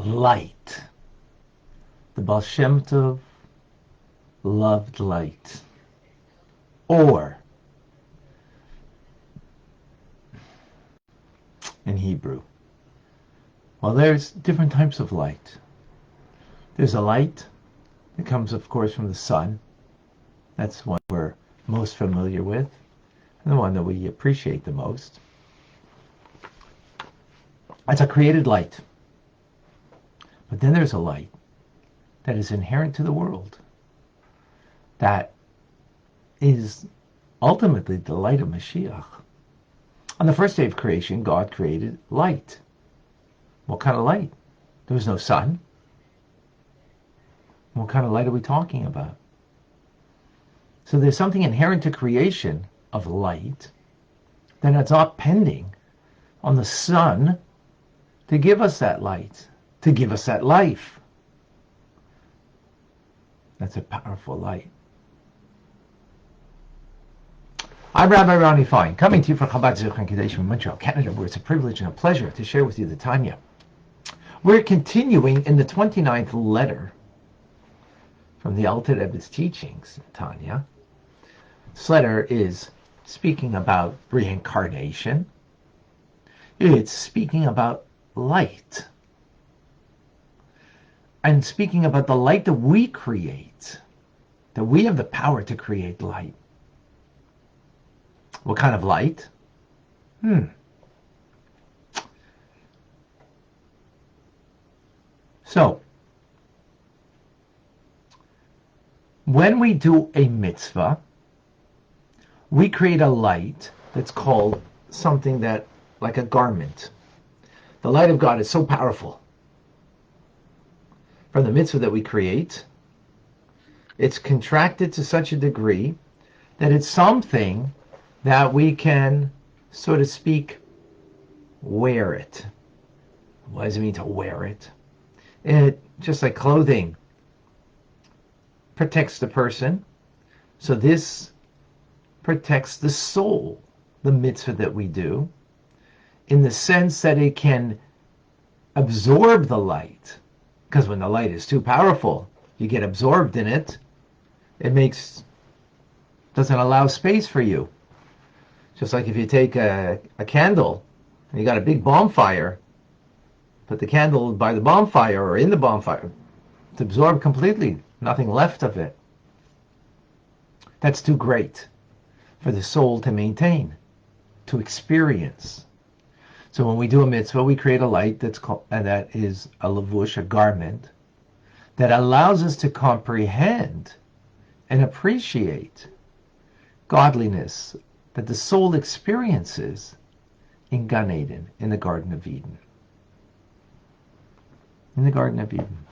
light. The Baal Shem Tov loved light. Or, in Hebrew. Well, there's different types of light. There's a light that comes, of course, from the sun. That's one we're most familiar with, and the one that we appreciate the most. It's a created light. But then there's a light that is inherent to the world, that is ultimately the light of Mashiach. On the first day of creation, God created light. What kind of light? There was no sun. What kind of light are we talking about? So there's something inherent to creation of light that is not pending on the sun to give us that light, to give us that life. That's a powerful light. I'm Rabbi Ronnie Fine, coming to you from Chabad in Montreal, Canada, where it's a privilege and a pleasure to share with you the Tanya. We're continuing in the 29th letter from the Alter Rebbe's teachings, Tanya. This letter is speaking about reincarnation. It's speaking about light. And speaking about the light that we create, that we have the power to create light. What kind of light? So, when we do a mitzvah, we create a light that's called something that, like a garment. The light of God is so powerful. From the mitzvah that we create, it's contracted to such a degree that it's something that we can, so to speak, wear it. What does it mean to wear it? It, just like clothing, protects the person. So this protects the soul, the mitzvah that we do, in the sense that it can absorb the light. Because when the light is too powerful, you get absorbed in it. It doesn't allow space for you. Just like if you take a candle and you got a big bonfire, put the candle by the bonfire or in the bonfire, it's absorbed completely, nothing left of it. That's too great for the soul to maintain, to experience. So when we do a mitzvah, we create a light that is a lavush, a garment, that allows us to comprehend and appreciate godliness that the soul experiences in Gan Eden, in the Garden of Eden. In the Garden of Eden.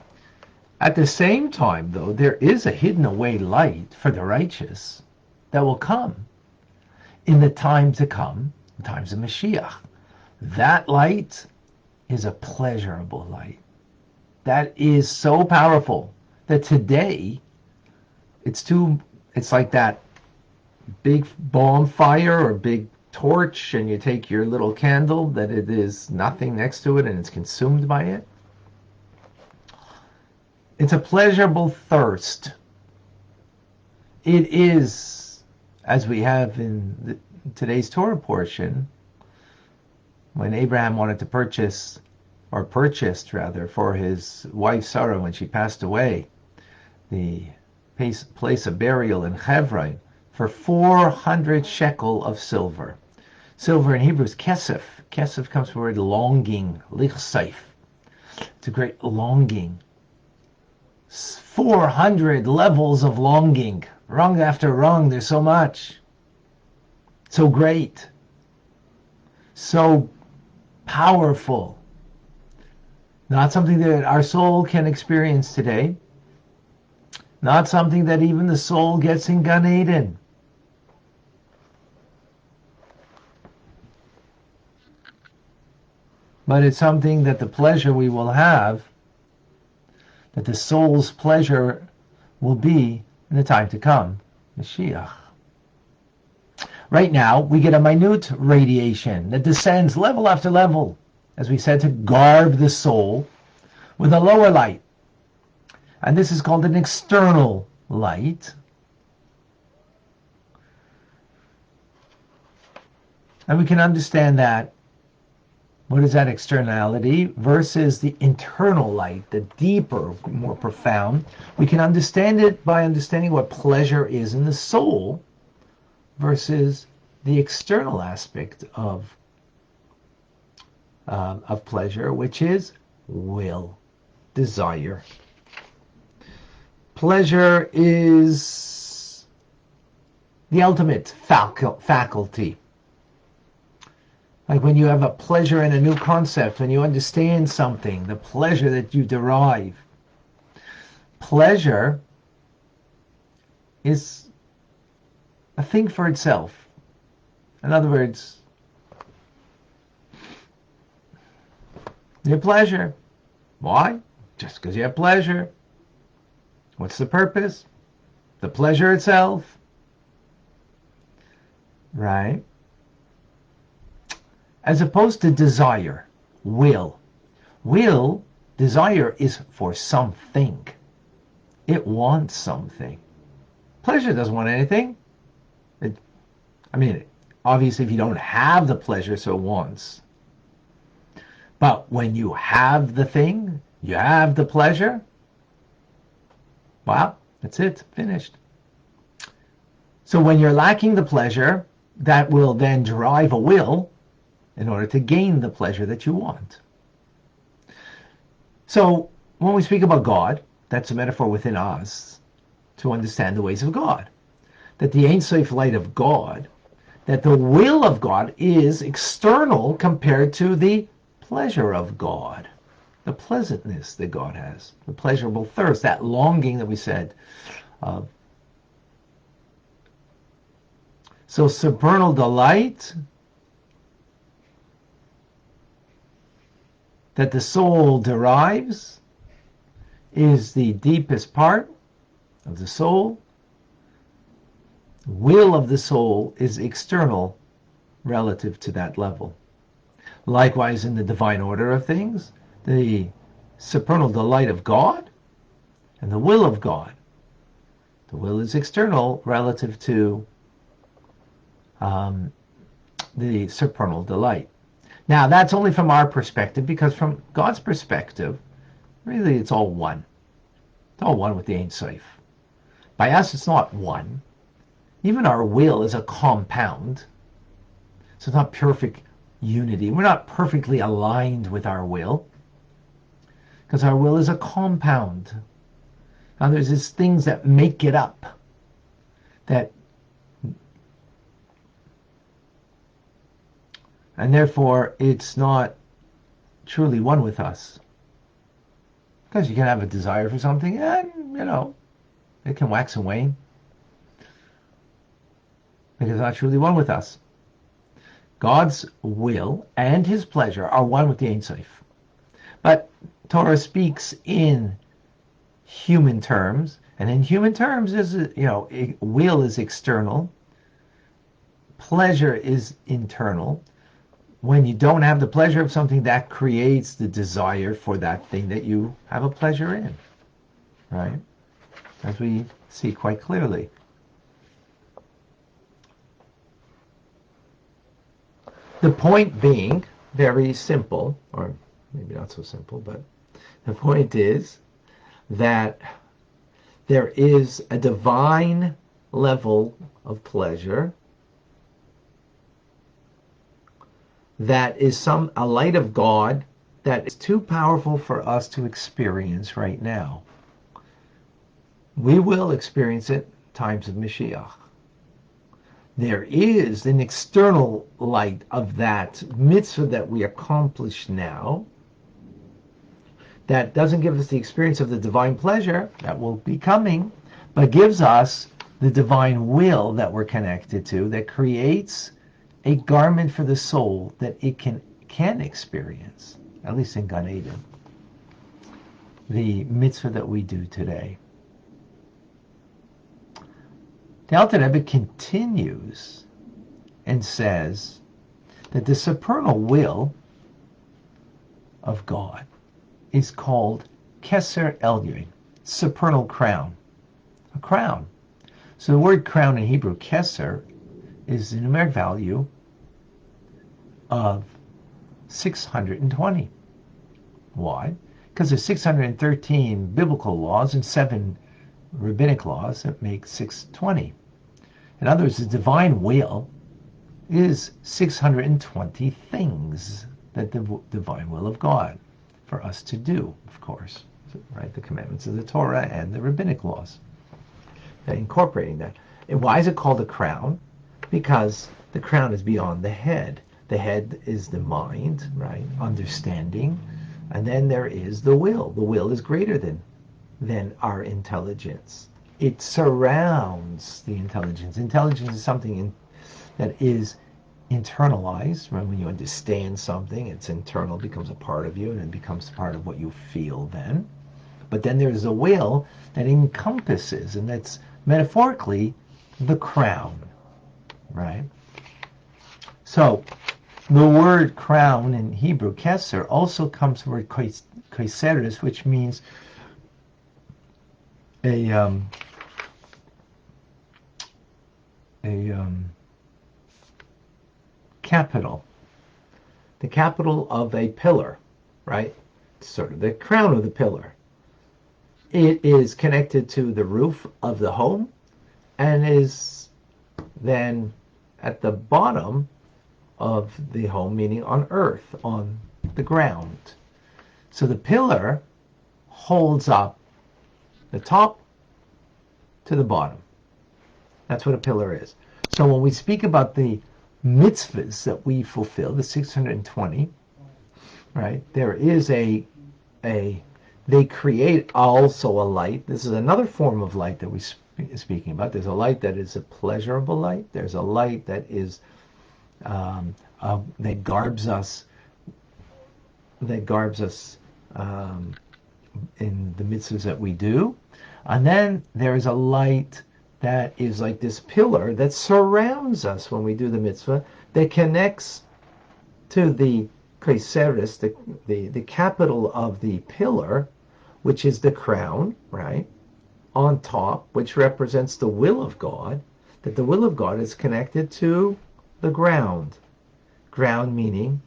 At the same time, though, there is a hidden away light for the righteous that will come in the time to come, the times of Mashiach. That light is a pleasurable light. That is so powerful that today it's like that big bonfire or big torch, and you take your little candle that it is nothing next to it and it's consumed by it. It's a pleasurable thirst. It is, as we have in today's Torah portion, when Abraham wanted to purchased for his wife Sarah when she passed away, the place of burial in Hebron, for 400 shekel of silver. Silver in Hebrew is kesef. Kesef comes from the word longing, lichseif. It's a great longing. 400 levels of longing. Rung after rung, there's so much. So great. So powerful. Not something that our soul can experience today. Not something that even the soul gets in Gan Eden. But it's something that the pleasure we will have, that the soul's pleasure will be in the time to come, Mashiach. Right now, we get a minute radiation that descends level after level, as we said, to garb the soul with a lower light. And this is called an external light. And we can understand that. What is that externality versus the internal light, the deeper, more profound? We can understand it by understanding what pleasure is in the soul versus the external aspect of pleasure, which is will, desire. Pleasure is the ultimate faculty. Like when you have a pleasure in a new concept, when you understand something, the pleasure that you derive. Pleasure is a thing for itself. In other words, your pleasure. Why? Just because you have pleasure. What's the purpose? The pleasure itself. Right? As opposed to desire, will. Will, desire is for something. It wants something. Pleasure doesn't want anything. Obviously if you don't have the pleasure, so it wants. But when you have the thing, you have the pleasure, well, that's it, finished. So when you're lacking the pleasure, that will then drive a will in order to gain the pleasure that you want. So when we speak about God, that's a metaphor within us to understand the ways of God. That the Ein Sof light of God, that the will of God is external compared to the pleasure of God, the pleasantness that God has, the pleasurable thirst, that longing that we said. So supernal delight that the soul derives is the deepest part of the soul. Will of the soul is external relative to that level. Likewise, in the divine order of things, the supernal delight of God and the will of God. The will is external relative to the supernal delight. Now, that's only from our perspective, because from God's perspective, really it's all one. It's all one with the Ein Sof. By us, it's not one. Even our will is a compound. So it's not perfect unity. We're not perfectly aligned with our will, because our will is a compound. Now, there's these things that make it up, and therefore it's not truly one with us. Because you can have a desire for something, and it can wax and wane, because it's not truly one with us. God's will and his pleasure are one with the Ein Sof. But Torah speaks in human terms, and in human terms will is external, pleasure is internal. When you don't have the pleasure of something, that creates the desire for that thing that you have a pleasure in, right? As we see quite clearly. The point being very simple, or maybe not so simple, but the point is that there is a divine level of pleasure that is a light of God that is too powerful for us to experience right now. We will experience it times of Mashiach. There is an external light of that mitzvah that we accomplish now that doesn't give us the experience of the divine pleasure that will be coming, but gives us the divine will that we're connected to, that creates a garment for the soul that it can experience, at least in Gan Eden, the mitzvah that we do today. The Alter Rebbe continues and says that the supernal will of God is called Keser Elyon, supernal crown, a crown. So the word crown in Hebrew, Keser, is the numeric value of 620. Why? Because there's 613 biblical laws and 7 rabbinic laws that make 620. In other words, the divine will is 620 things that the divine will of God for us to do, of course, right? The commandments of the Torah and the rabbinic laws, incorporating that. And why is it called a crown? Because the crown is beyond the head. The head is the mind, right? Understanding. And then there is the will. The will is greater than our intelligence. It surrounds the intelligence. Intelligence is something that is internalized. Right? When you understand something, it's internal, becomes a part of you, and it becomes part of what you feel then. But then there's a will that encompasses, and that's metaphorically the crown, right? So the word crown in Hebrew, keser, also comes from the word koiseres, which means a capital, the capital of a pillar, right? Sort of the crown of the pillar. It is connected to the roof of the home and is then at the bottom of the home, meaning on earth, on the ground. So the pillar holds up the top to the bottom. That's what a pillar is. So when we speak about the mitzvahs that we fulfill, the 620, right, there is they create also a light. This is another form of light that we're speaking about. There's a light that is a pleasurable light. There's a light that is that garbs us in the mitzvahs that we do. And then there is a light that is like this pillar that surrounds us when we do the mitzvah, that connects to the koiseres, the capital of the pillar, which is the crown, right, on top, which represents the will of God, that the will of God is connected to the ground. Ground meaning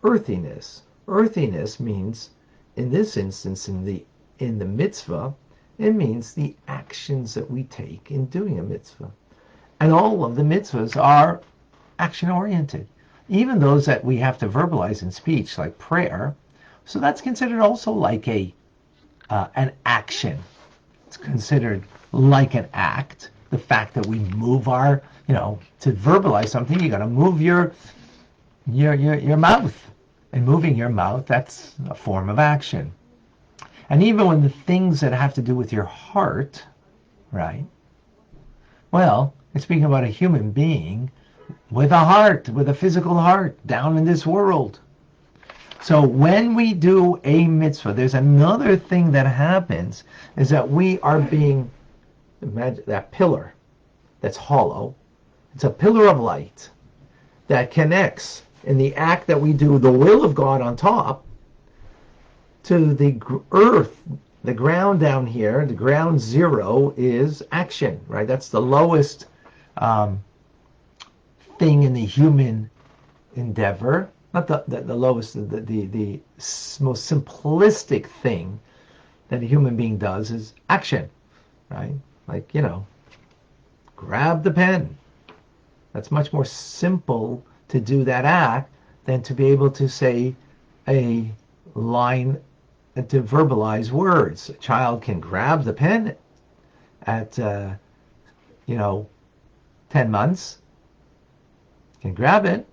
earthiness. Earthiness means, in this instance, in the mitzvah, it means the actions that we take in doing a mitzvah. And all of the mitzvahs are action-oriented. Even those that we have to verbalize in speech, like prayer. So that's considered also like an action. It's considered like an act. The fact that we move our, to verbalize something, you got to move your mouth. And moving your mouth, that's a form of action. And even when the things that have to do with your heart, right? Well, it's speaking about a human being with a heart, with a physical heart, down in this world. So when we do a mitzvah, there's another thing that happens, is that we are being, imagine that pillar that's hollow. It's a pillar of light that connects in the act that we do the will of God on top to the earth, the ground down here. The ground zero is action, right? That's the lowest thing in the human endeavor. Not the lowest, the most simplistic thing that a human being does is action, right? Like, grab the pen. That's much more simple to do that act than to be able to say a line and to verbalize words. A child can grab the pen at 10 months, can grab it,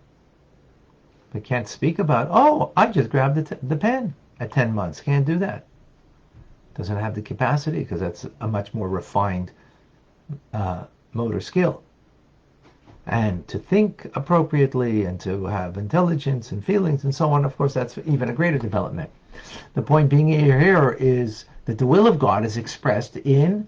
but can't speak about, I just grabbed the pen at 10 months. Can't do that. Doesn't have the capacity, because that's a much more refined motor skill. And to think appropriately and to have intelligence and feelings and so on, of course, that's even a greater development. The point being here is that the will of God is expressed in,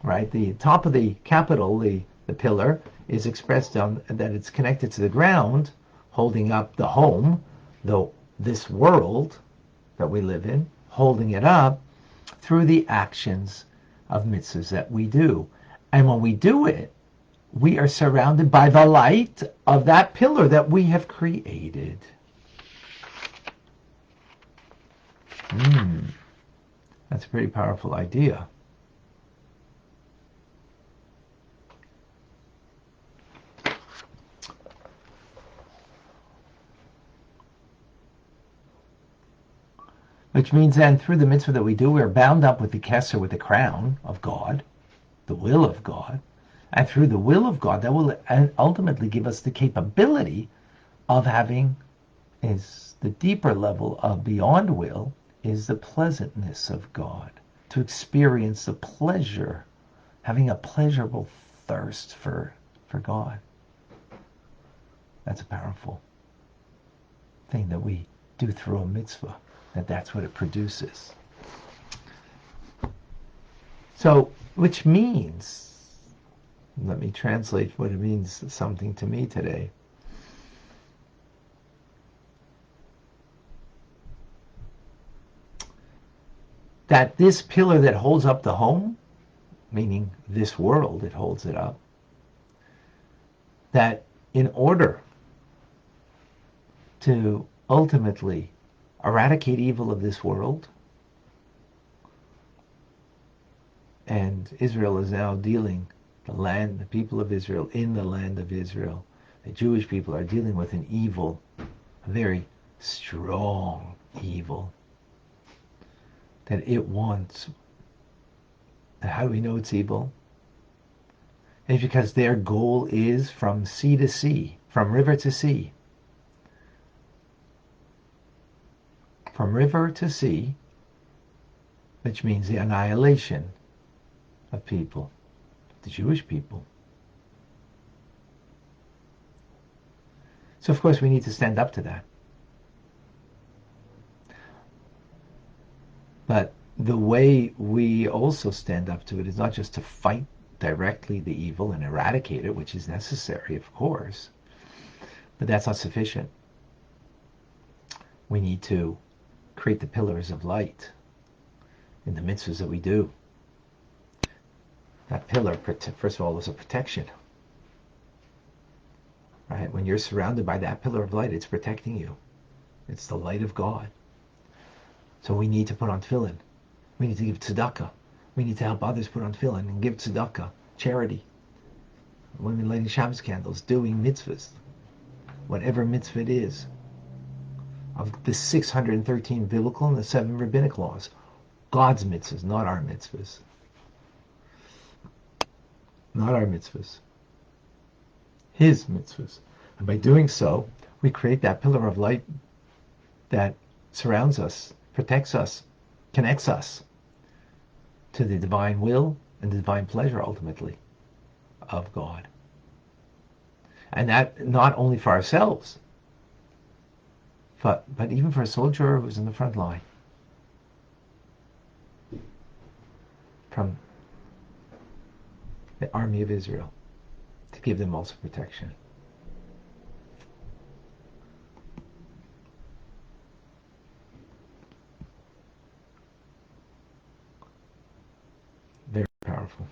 right, the top of the capital, the pillar, is expressed on that it's connected to the ground, holding up the home, this world, that we live in, holding it up through the actions of mitzvahs that we do. And when we do it, we are surrounded by the light of that pillar that we have created. That's a pretty powerful idea. Which means then through the mitzvah that we do, we're bound up with the kesser, with the crown of God, the will of God. And through the will of God, that will ultimately give us the capability of having, is the deeper level of beyond will, is the pleasantness of God. To experience the pleasure, having a pleasurable thirst for God. That's a powerful thing that we do through a mitzvah. That's what it produces. So, which means, let me translate what it means something to me today. That this pillar that holds up the home, meaning this world, it holds it up, that in order to ultimately eradicate evil of this world, and Israel is now dealing, the people of Israel in the land of Israel, the Jewish people are dealing with an evil, a very strong evil, that it wants. And how do we know it's evil? It's because their goal is from sea to sea, from river to sea. From river to sea, which means the annihilation of people, the Jewish people. So of course we need to stand up to that. But the way we also stand up to it is not just to fight directly the evil and eradicate it, which is necessary, of course, but that's not sufficient. We need to create the pillars of light in the mitzvahs that we do. That pillar, first of all, is a protection. Right? When you're surrounded by that pillar of light, it's protecting you. It's the light of God. So we need to put on tefillin. We need to give tzedakah. We need to help others put on tefillin and give tzedakah, charity. Women lighting Shabbos candles, doing mitzvahs, whatever mitzvah it is. Of the 613 biblical and the 7 rabbinic laws. God's mitzvahs, not our mitzvahs. Not our mitzvahs. His mitzvahs. And by doing so, we create that pillar of light that surrounds us, protects us, connects us to the divine will and the divine pleasure, ultimately, of God. And that not only for ourselves, but even for a soldier who's in the front line, from the army of Israel, to give them also protection. Very powerful.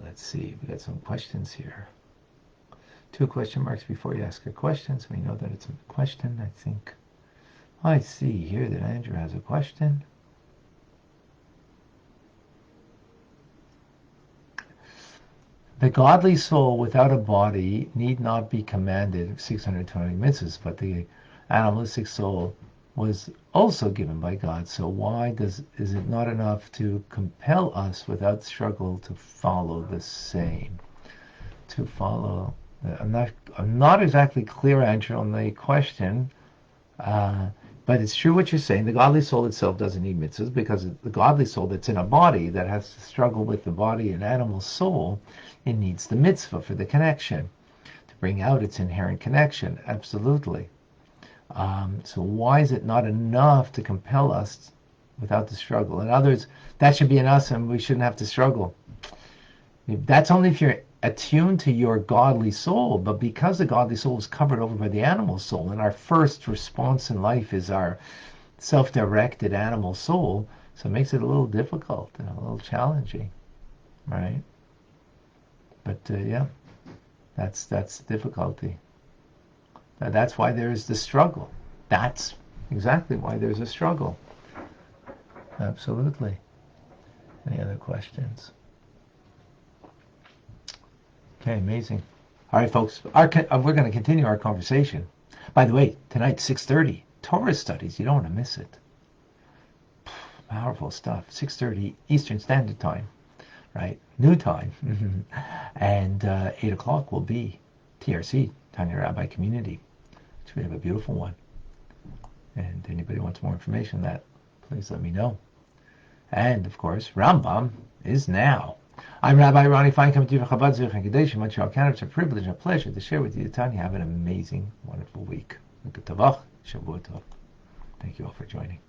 Let's see, we got some questions here. 2 question marks before you ask a question, so we know that it's a question, I think. I see here that Andrew has a question. The godly soul without a body need not be commanded 620 mitzvahs, but the animalistic soul was also given by God. So why is it not enough to compel us without struggle to follow the same? To follow, I'm not exactly clear, Andrew, on the question, but it's true what you're saying. The godly soul itself doesn't need mitzvahs, because the godly soul that's in a body that has to struggle with the body and animal soul, it needs the mitzvah for the connection, to bring out its inherent connection, absolutely. So why is it not enough to compel us without the struggle? In others, that should be in us and we shouldn't have to struggle. That's only if you're attuned to your godly soul, but because the godly soul is covered over by the animal soul, and our first response in life is our self-directed animal soul, so it makes it a little difficult and a little challenging, right? But yeah, that's the difficulty. That's why there is the struggle. That's exactly why there's a struggle. Absolutely. Any other questions? Okay, amazing. All right, folks. We're going to continue our conversation. By the way, tonight 6:30 Torah studies. You don't want to miss it. Powerful stuff. 6:30 Eastern Standard Time, right? New time. And 8 o'clock will be TRC, Tanya Rabbi Community. So we have a beautiful one. And anybody wants more information on that, please let me know. And of course, Rambam is now. I'm Rabbi Ronnie Fine, coming to you from Chabad Zurich and Kadesh in Montreal, Canada. It's a privilege and a pleasure to share with you, Tanya. Have an amazing, wonderful week. Thank you all for joining.